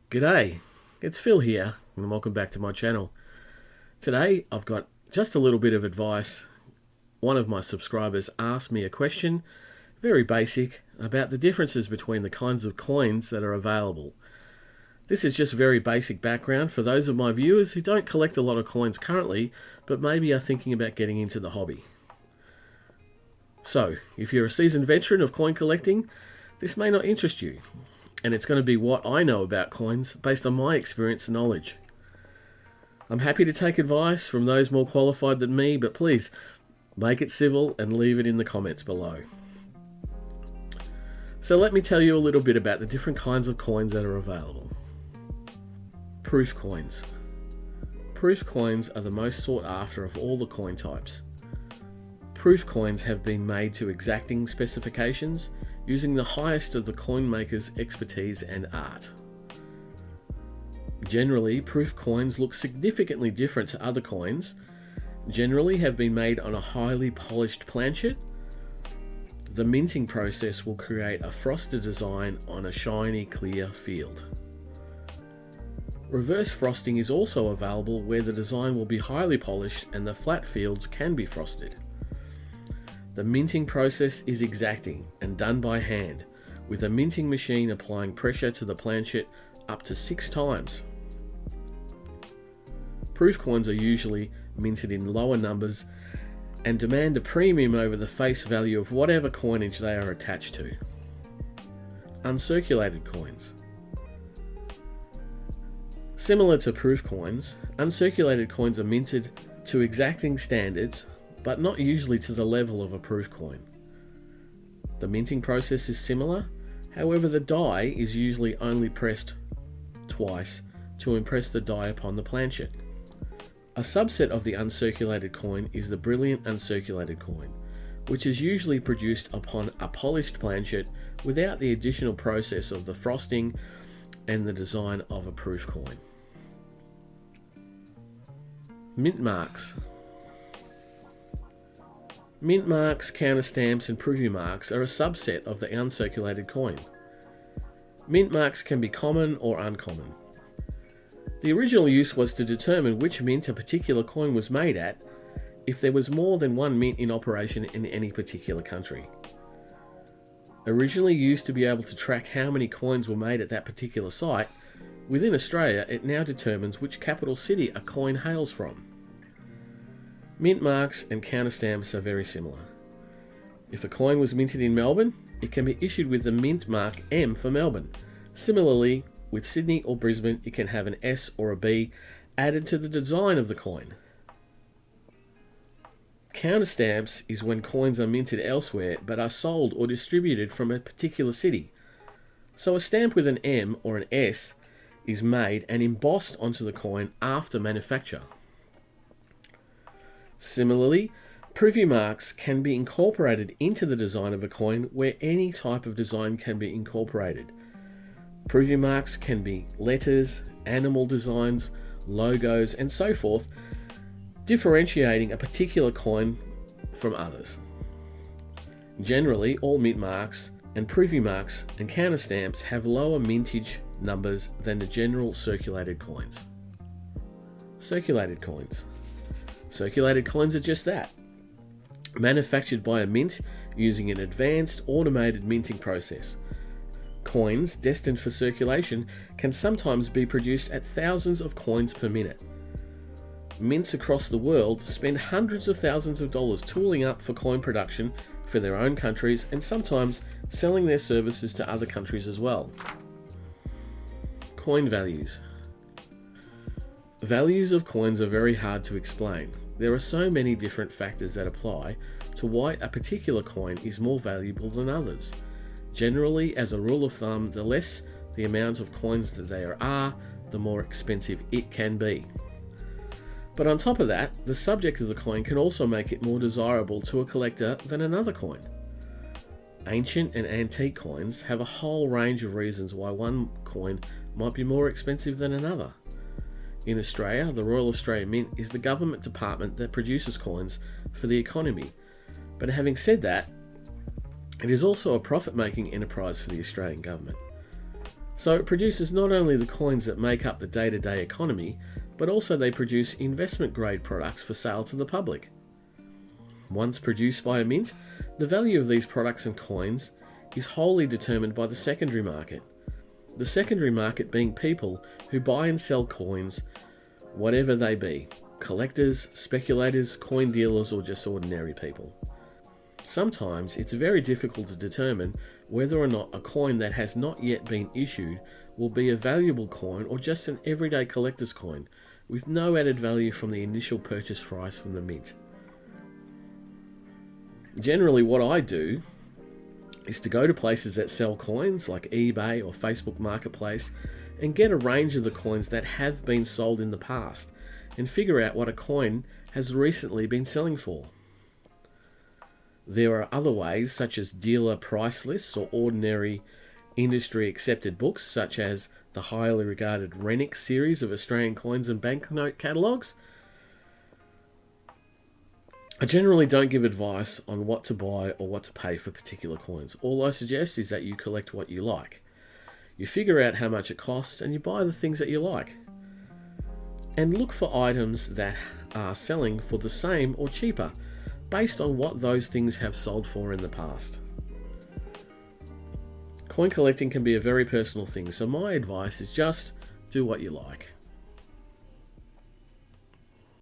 G'day, it's Phil here, and welcome back to my channel. Today I've got just a little bit of advice. One of my subscribers asked me a question, very basic, about the differences between the kinds of coins that are available. This is just very basic background for those of my viewers who don't collect a lot of coins currently, but maybe are thinking about getting into the hobby. So, if you're a seasoned veteran of coin collecting, this may not interest you. And it's going to be what I know about coins based on my experience and knowledge. I'm happy to take advice from those more qualified than me, but please make it civil and leave it in the comments below. So let me tell you a little bit about the different kinds of coins that are available. Proof coins. Proof coins are the most sought after of all the coin types. Proof coins have been made to exacting specifications, using the highest of the coin maker's expertise and art. Generally, proof coins look significantly different to other coins, generally have been made on a highly polished planchet. The minting process will create a frosted design on a shiny, clear field. Reverse frosting is also available, where the design will be highly polished and the flat fields can be frosted. The minting process is exacting and done by hand, with a minting machine applying pressure to the planchet up to 6 times. Proof coins are usually minted in lower numbers and demand a premium over the face value of whatever coinage they are attached to. Uncirculated coins. Similar to proof coins, uncirculated coins are minted to exacting standards, but not usually to the level of a proof coin. The minting process is similar, however the die is usually only pressed twice to impress the die upon the planchet. A subset of the uncirculated coin is the brilliant uncirculated coin, which is usually produced upon a polished planchet without the additional process of the frosting and the design of a proof coin. Mint marks. Mint marks, counterstamps and preview marks are a subset of the uncirculated coin. Mint marks can be common or uncommon. The original use was to determine which mint a particular coin was made at if there was more than one mint in operation in any particular country. Originally used to be able to track how many coins were made at that particular site, within Australia it now determines which capital city a coin hails from. Mint marks and counterstamps are very similar. If a coin was minted in Melbourne, it can be issued with the mint mark M for Melbourne. Similarly, with Sydney or Brisbane, it can have an S or a B added to the design of the coin. Counterstamps is when coins are minted elsewhere but are sold or distributed from a particular city. So a stamp with an M or an S is made and embossed onto the coin after manufacture. Similarly, preview marks can be incorporated into the design of a coin where any type of design can be incorporated. Preview marks can be letters, animal designs, logos, and so forth, differentiating a particular coin from others. Generally, all mint marks and preview marks and counterstamps have lower mintage numbers than the general circulated coins. Circulated coins. Circulated coins are just that. Manufactured by a mint using an advanced automated minting process. Coins destined for circulation can sometimes be produced at thousands of coins per minute. Mints across the world spend hundreds of thousands of dollars tooling up for coin production for their own countries and sometimes selling their services to other countries as well. Coin values. Values of coins are very hard to explain. There are so many different factors that apply to why a particular coin is more valuable than others. Generally, as a rule of thumb, the less the amount of coins that there are, the more expensive it can be. But on top of that, the subject of the coin can also make it more desirable to a collector than another coin. Ancient and antique coins have a whole range of reasons why one coin might be more expensive than another. In Australia, the Royal Australian Mint is the government department that produces coins for the economy. But having said that, it is also a profit-making enterprise for the Australian government. So it produces not only the coins that make up the day-to-day economy, but also they produce investment-grade products for sale to the public. Once produced by a mint, the value of these products and coins is wholly determined by the secondary market. The secondary market being people who buy and sell coins, whatever they be, collectors, speculators, coin dealers, or just ordinary people. Sometimes it's very difficult to determine whether or not a coin that has not yet been issued will be a valuable coin or just an everyday collector's coin with no added value from the initial purchase price from the mint. Generally, what I do is to go to places that sell coins like eBay or Facebook Marketplace and get a range of the coins that have been sold in the past and figure out what a coin has recently been selling for. There are other ways, such as dealer price lists or ordinary industry accepted books, such as the highly regarded Rennick series of Australian coins and banknote catalogues. I generally don't give advice on what to buy or what to pay for particular coins. All I suggest is that you collect what you like. You figure out how much it costs and you buy the things that you like. And look for items that are selling for the same or cheaper, based on what those things have sold for in the past. Coin collecting can be a very personal thing, so my advice is just do what you like.